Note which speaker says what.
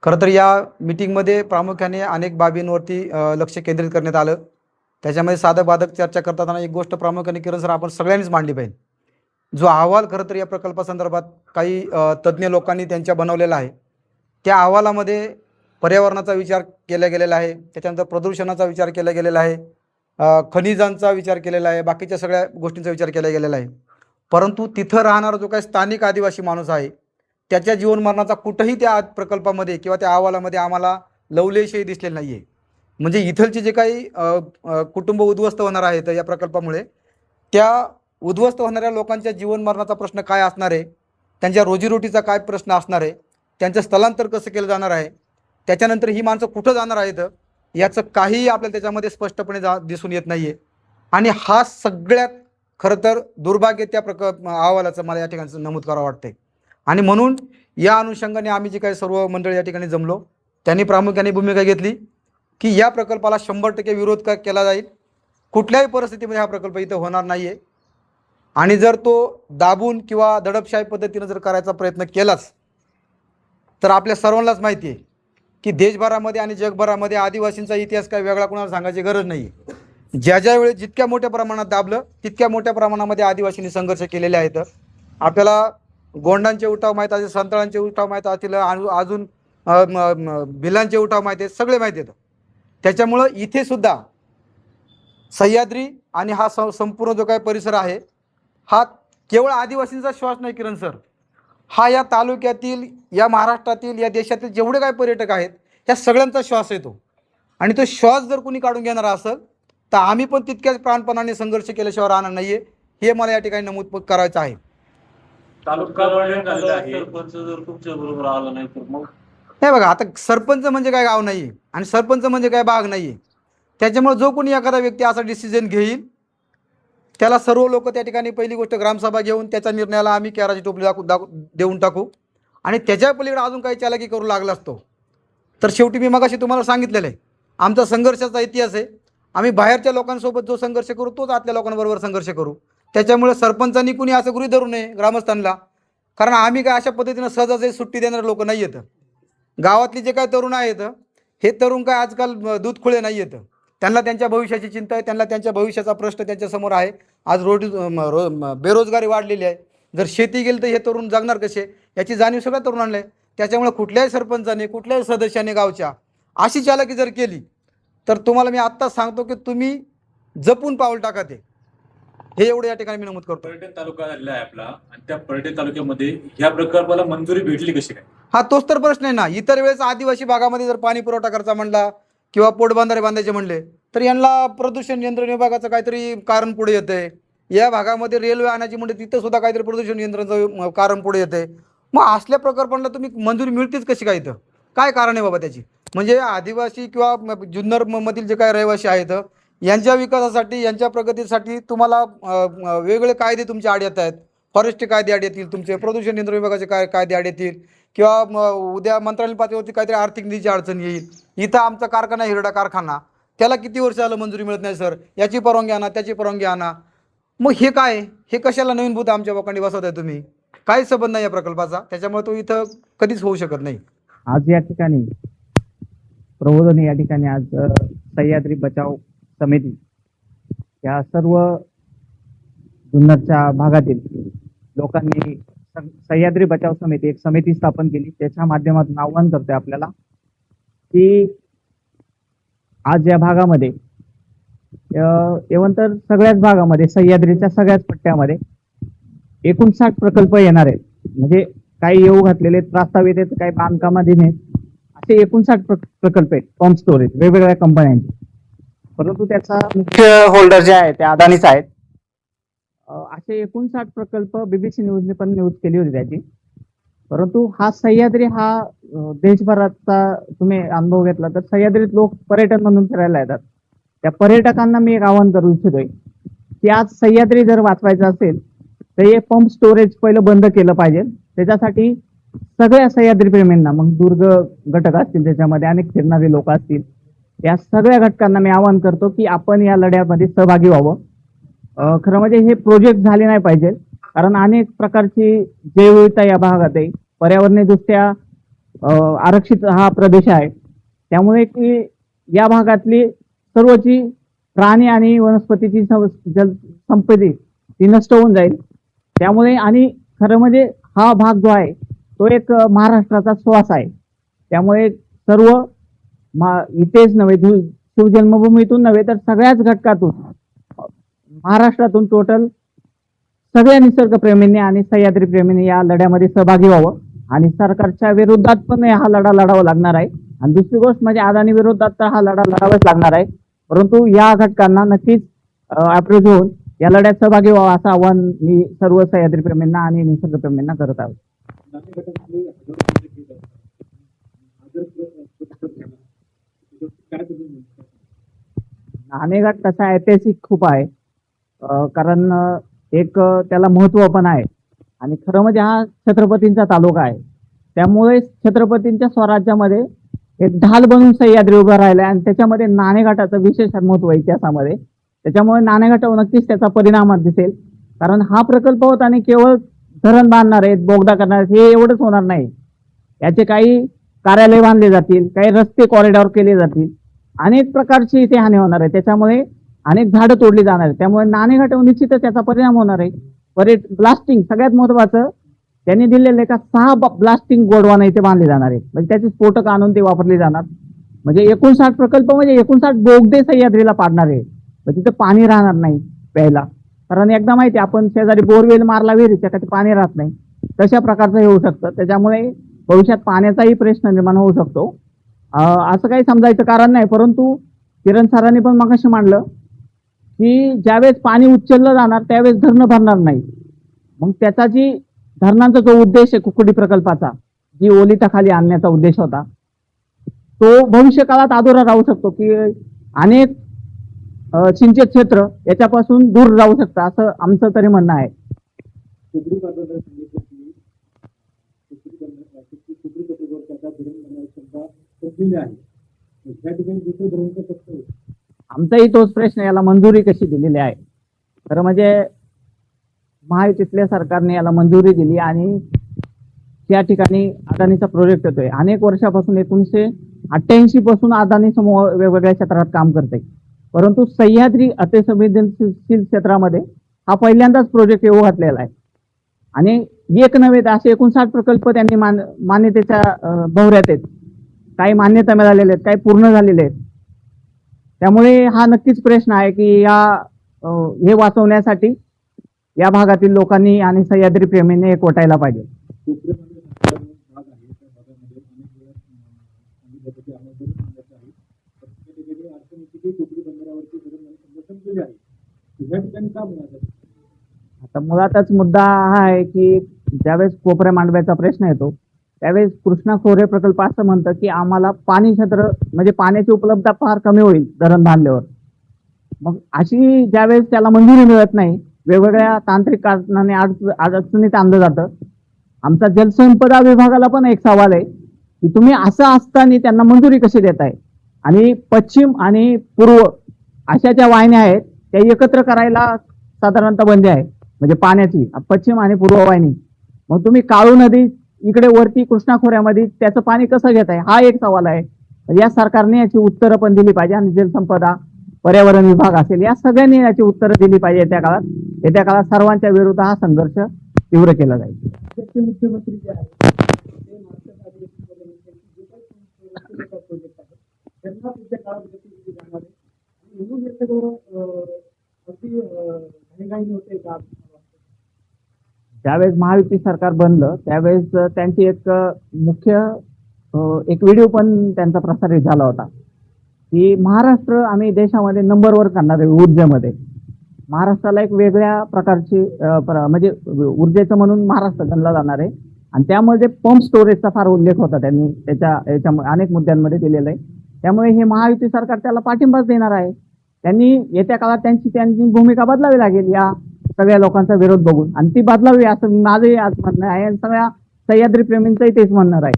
Speaker 1: खरं तर या मीटिंगमध्ये प्रामुख्याने अनेक बाबींवरती लक्ष केंद्रित करण्यात आलं. त्याच्यामध्ये साधक बाधक चर्चा करताना एक गोष्ट प्रामुख्याने किरण सर आपण सगळ्यांनीच मांडली पाहिजे. जो अहवाल खरं तर या प्रकल्पासंदर्भात काही तज्ज्ञ लोकांनी त्यांच्या बनवलेला आहे, त्या अहवालामध्ये पर्यावरणाचा विचार केला गेलेला आहे, त्याच्यानंतर प्रदूषणाचा विचार केला गेलेला आहे, खनिजांचा विचार केलेला आहे, बाकीच्या सगळ्या गोष्टींचा विचार केला गेलेला आहे. परंतु तिथं राहणारा जो काही स्थानिक आदिवासी माणूस आहे, त्याच्या जीवनमरणाचा कुठंही त्या प्रकल्पामध्ये किंवा त्या अहवालामध्ये आम्हाला लवलेशही दिसलेलं नाही आहे. म्हणजे इथलचे जे काही कुटुंब उद्ध्वस्त होणार आहेत या प्रकल्पामुळे, त्या उद्ध्वस्त होणाऱ्या लोकांच्या जीवनमरणाचा प्रश्न काय असणार आहे, त्यांच्या रोजीरोटीचा काय प्रश्न असणार आहे, त्यांचं स्थलांतर कसं केलं जाणार आहे, त्याच्यानंतर ही माणसं कुठं जाणार आहेत, याचं काहीही आपल्याला त्याच्यामध्ये स्पष्टपणे दिसून येत नाही आहे. आणि हा सगळ्यात खरं तर दुर्भाग्य त्या अहवालाचं मला या ठिकाणी नमूद करावं वाटतंय. आणि म्हणून या अनुषंगाने आम्ही जे काही सर्व मंडळी या ठिकाणी जमलो, त्यांनी प्रामुख्याने भूमिका घेतली की या प्रकल्पाला 100% विरोध केला जाईल. कुठल्याही परिस्थितीमध्ये हा प्रकल्प इथं होणार नाही आहे. आणि जर तो दाबून किंवा दडपशाही पद्धतीनं जर करायचा प्रयत्न केलाच, तर आपल्या सर्वांनाच माहिती आहे की देशभरामध्ये आणि जगभरामध्ये आदिवासींचा इतिहास काय वेगळा कोणाला सांगायची गरज नाही आहे. ज्या वेळेस जितक्या मोठ्या प्रमाणात दाबलं, तितक्या मोठ्या प्रमाणामध्ये आदिवासींनी संघर्ष केलेले आहेत. आपल्याला गोंडांचे उठाव माहीत असतील, संताळांचे उठाव माहीत असतील, अजून भिलांचे उठाव माहीत आहेत, सगळे माहीत आहेत. त्याच्यामुळं इथे सुद्धा सह्याद्री आणि हा संपूर्ण जो काही परिसर आहे, हा केवळ आदिवासींचा श्वास नाही किरण सर, हा या तालुक्यातील, या महाराष्ट्रातील, या देशातील जेवढे काही पर्यटक आहेत ह्या सगळ्यांचा श्वास येतो. आणि तो श्वास जर कोणी काढून घेणार असेल तर आम्ही पण तितक्याच प्राणपणाने संघर्ष केल्याशिवाय राहणार नाही आहे, हे मला या ठिकाणी नमूद करायचं आहे.
Speaker 2: तालुका सरपंच जर तुमच्या बरोबर आला नाही तर मग
Speaker 1: नाही बघा, आता सरपंच म्हणजे काय गाव नाही आहे आणि सरपंच म्हणजे काय बाग नाही आहे. त्याच्यामुळे जो कोणी एखादा व्यक्ती असा डिसिजन घेईल त्याला सर्व लोक त्या ठिकाणी पहिली गोष्ट ग्रामसभा घेऊन त्याच्या निर्णयाला आम्ही केराची टोपली देऊन टाकू. आणि त्याच्या पलीकडे अजून काही चालाकी करू लागला असतो तर शेवटी मी मगाशी तुम्हाला सांगितलेलं आहे, आमचा संघर्षाचा इतिहास आहे. आम्ही बाहेरच्या लोकांसोबत जो संघर्ष करू तोच आतल्या लोकांबरोबर संघर्ष करू. त्याच्यामुळे सरपंचांनी कुणी असं गृहीत धरू नये ग्रामस्थांना, कारण आम्ही काय अशा पद्धतीनं सहजासहजी सुट्टी देणारे लोक नाही आहेत. गावातले जे काय तरुण आहेत हे तरुण काय आजकाल दूध खुळे नाही आहेत. त्यांना त्यांच्या भविष्याची चिंता आहे, त्यांना त्यांच्या भविष्याचा प्रश्न त्यांच्यासमोर आहे. आज बेरोजगारी वाढलेली आहे. जर शेती गेली तर हे तरुण जगणार कसे याची जाणीव सगळ्या तरुणांना आहे. त्याच्यामुळे कुठल्याही सरपंचाने, कुठल्याही सदस्याने गावच्या अशी चालाकी जर केली तर तुम्हाला मी आत्ताच सांगतो की तुम्ही जपून पाऊल टाका ते, हे एवढं या ठिकाणी मी नमूद करतो.
Speaker 2: पर्यटन तालुका झालेला आहे आपला, आणि त्या पर्यटन तालुक्यामध्ये ह्या प्रकल्पाला मंजुरी भेटली कशी काय?
Speaker 1: हा तोच तर प्रश्न आहे ना. इतर वेळेस आदिवासी भागामध्ये जर पाणी पुरवठा करायचा म्हणला किंवा पोटबांधारे बांधायचे म्हणले तर यांना प्रदूषण नियंत्रण विभागाचं काहीतरी कारण पुढे येते. या भागामध्ये रेल्वे आणायची म्हणजे तिथं सुद्धा काहीतरी प्रदूषण नियंत्रणाचं कारण पुढे येते. मग असल्या प्रकल्पांना तुम्ही मंजुरी मिळतेच कशी काय? इथं काय कारण आहे बाबा त्याची? म्हणजे आदिवासी किंवा जुन्नर मधील जे काही रहिवासी आहेत यांच्या विकासासाठी, यांच्या प्रगतीसाठी तुम्हाला वेगवेगळे कायदे तुमच्या आड येत आहेत. फॉरेस्ट कायदे आड येतील, तुमचे प्रदूषण नियंत्रण विभागाचे कायदे आड येतील, किंवा उद्या मंत्रालय पातळीवरती काहीतरी आर्थिक निधीची अडचण येईल. इथं आमचा कारखाना हिरडा कारखाना, त्याला किती वर्ष आलं मंजुरी मिळत नाही सर, याची परवानगी आणा, त्याची परवानगी आणा. मग हे काय, हे कशाला नवीन भूत आमच्या लोकांनी बसवत आहे तुम्ही? काही संबंध नाही या प्रकल्पाचा. त्याच्यामुळे तो इथं कधीच होऊ शकत नाही.
Speaker 3: आज या ठिकाणी प्रबोधन या ठिकाणी आज सह्याद्री बचाव समिती या सर्व जुन्नरच्या भागातील लोकांनी सह्याद्री बचाव समिती एक समिती स्थापन केली. त्याच्या माध्यमातून आव्हान करतोय आपल्याला की आज या भागामध्ये तर सगळ्याच भागामध्ये, सह्याद्रीच्या सगळ्याच पट्ट्यामध्ये 59 प्रकल्प येणार आहेत. म्हणजे काही येऊ घातलेले प्रस्तावित आहेत, काही बांधकामाधीन आहेत, असे 59 प्रकल्प आहेत पंप स्टोरेज वेगवेगळ्या कंपन्यांचे. परंतु त्याचा मुख्य होल्डर जे आहे ते अदानीच आहेत. असे 59 प्रकल्प बीबीसी न्यूजने पण न्यूज केली होती त्याची. परंतु हा सह्याद्री हा देशभराचा तुम्ही अनुभव घेतला तर सह्याद्रीत लोक पर्यटन म्हणून फिरायला येतात. त्या पर्यटकांना मी एक आवाहन करू इच्छितोय की आज सह्याद्री जर वाचवायचं असेल तर हे पंप स्टोरेज पहिलं बंद केलं पाहिजे. त्याच्यासाठी सगळ्या सह्याद्री प्रेमींना, मग दुर्ग घटक असतील, त्याच्यामध्ये अनेक फिरणारे लोक असतील, या सगळ्या घटकांना मी आवाहन करतो की आपण या लढ्यामध्ये सहभागी व्हावं. खरं म्हणजे हे प्रोजेक्ट झाले नाही पाहिजे, कारण अनेक प्रकारची जैवविविधता या भागात आहे. पर्यावरणीय दृष्ट्या आरक्षित हा प्रदेश आहे. त्यामुळे की या भागातली सर्वची प्राणी आणि वनस्पतीची जलसंपत्ती ती नष्ट होऊन जाईल. त्यामुळे आणि खरं म्हणजे हा भाग जो आहे तो एक महाराष्ट्राचा श्वास आहे. त्यामुळे सर्व इथेच नव्हे, शिवजन्मभूमीतून नव्हे तर सगळ्याच घटकातून, महाराष्ट्रातून टोटल सगळ्या निसर्गप्रेमींनी आणि सह्याद्री प्रेमींनी या लढ्यामध्ये सहभागी व्हावं आणि सरकारच्या विरोधात पण हा लढा लढावा लागणार आहे. आणि दुसरी गोष्ट म्हणजे अदानी विरोधात तर हा लढा लढावाच लागणार आहे. परंतु या घटकांना नक्कीच अप्रोच होऊन या लढ्यात सहभागी व्हावं असं आवाहन मी सर्व सह्याद्री प्रेमींना आणि निसर्गप्रेमींना करत आहोत. नाणेघाट तसा ऐतिहासिक खूप आहे, कारण एक त्याला महत्व पण आहे आणि खरं म्हणजे हा छत्रपतींचा तालुका आहे. त्यामुळे छत्रपतींच्या स्वराज्यामध्ये एक ढाल बनून सह्याद्री उभा राहिला आणि त्याच्यामध्ये नाणेघाटाचं विशेष महत्व आहे इतिहासामध्ये. त्याच्यामुळे नाणेघाटावर नक्कीच त्याचा परिणाम दिसेल, कारण हा प्रकल्प होता आणि केवळ धरण बांधणार आहेत, बोगदा करणार आहेत हे एवढंच होणार नाही. याचे काही कार्यालय बांधले जातील, काही रस्ते कॉरिडॉर केले जातील, अनेक प्रकारची इथे हानी होणार आहे. त्याच्यामुळे अनेक झाडं तोडली जाणार आहेत. त्यामुळे नाणेघाटावर निश्चितच त्याचा परिणाम होणार आहे. ब्लास्टिंग सगळ्यात महत्वाचं त्यांनी दिलेलं का 6 ब्लास्टिंग गोडवाना इथे बांधले जाणार आहेत. म्हणजे त्याचे स्फोटक आणून ते वापरले जाणार. म्हणजे 59 प्रकल्प म्हणजे 59 बोगदे सह्याद्रीला पाडणार आहे. तिथं पाणी राहणार नाही प्यायला, कारण एकदा माहिती आपण शेजारी बोरवेल मारला विहिरीच्या का ते पाणी राहत नाही, तशा प्रकारचं हे होऊ शकतं. त्याच्यामुळे भविष्यात पाण्याचाही प्रश्न निर्माण होऊ शकतो. असं काही समजायचं कारण नाही. परंतु किरण सरांनी पण मगाशी मांडलं की ज्यावेळेस पाणी उचललं जाणार त्यावेळेस धरणं भरणार नाही. मग त्याचा जी धरणांचा जो उद्देश आहे कुकुडी प्रकल्पाचा, जी ओलिताखाली आणण्याचा उद्देश होता, तो भविष्य काळात अधुरा राहू शकतो की अनेक सिंचित क्षेत्र याच्यापासून दूर राहू शकतं असं आमचं तरी म्हणणं आहे. आमचाही तोच प्रश्न, याला मंजुरी कशी दिलेली आहे. खरं म्हणजे महायुतीतल्या सरकारने याला मंजुरी दिली आणि त्या ठिकाणी अदानीचा प्रोजेक्ट येतोय. अनेक वर्षापासून 1988 पासून अदानी समूह वेगवेगळ्या क्षेत्रात काम करते. परंतु सह्याद्री अतिसंवेदनशील क्षेत्रामध्ये हा पहिल्यांदाच प्रोजेक्ट येऊ घातलेला आहे आणि एक नव्हे तर असे 59 प्रकल्प त्यांनी मान्यतेच्या भोवऱ्यात आहेत. काही मान्यता मिळालेल्या आहेत, काही पूर्ण झालेले आहेत. त्यामुळे हा नक्कीच प्रश्न आहे की हे वाचवण्यासाठी या भागातील लोकांनी आणि सह्याद्री प्रेमींनी एकवटायला पाहिजे. आता मुळातच मुद्दा हा आहे की ज्यावेळेस कोपऱ्या मांडव्याचा प्रश्न येतो त्यावेळेस कृष्णा खोरे प्रकल्प असं म्हणतं की आम्हाला पाणी क्षेत्र म्हणजे पाण्याची उपलब्धता फार कमी होईल धरण बांधल्यावर. मग अशी ज्यावेळेस त्याला मंजुरी मिळत नाही, वेगवेगळ्या तांत्रिक कारणाने अडचणीत आणलं जातं. आमचा जलसंपदा विभागाला पण एक सवाल आहे की तुम्ही असं असताना त्यांना मंजुरी कशी देताय. आणि पश्चिम आणि पूर्व अशा ज्या वाहिन्या आहेत त्या एकत्र करायला साधारणतः बंदी आहे, म्हणजे पाण्याची पश्चिम आणि पूर्व वाहिनी. मग तुम्ही काळू नदी इकडे वरती कृष्णा खोऱ्यामध्ये त्याचं पाणी कसं घेताय, हा एक सवाल आहे. या सरकारने याची उत्तरं पण दिली पाहिजे आणि जलसंपदा पर्यावरण विभाग असेल या सगळ्यांनी याची उत्तरं दिली पाहिजे. येत्या काळात सर्वांच्या विरुद्ध हा संघर्ष तीव्र केला जाईल. मुख्यमंत्री जे आहेत ज्यावेळेस महायुती सरकार बनलं त्यावेळेस त्यांची एक व्हिडिओ पण त्यांचा प्रसारित झाला होता की महाराष्ट्र आम्ही देशामध्ये नंबर 1 करणार आहे ऊर्जेमध्ये. महाराष्ट्राला एक वेगळ्या प्रकारची म्हणजे ऊर्जेचं म्हणून महाराष्ट्र गणला जाणार आहे आणि त्यामध्ये पंप स्टोरेजचा फार उल्लेख होता. त्यांनी याच्या अनेक मुद्द्यांमध्ये दिलेला आहे. त्यामुळे हे महायुती सरकार त्याला पाठिंबाच देणार आहे. त्यांनी येत्या काळात त्यांची भूमिका बदलावी लागेल या सगळ्या लोकांचा विरोध बघून, आणि ती बदलावी असं माझंही आज म्हणणं आहे. सगळ्या सह्याद्री प्रेमींचंही तेच म्हणणं आहे.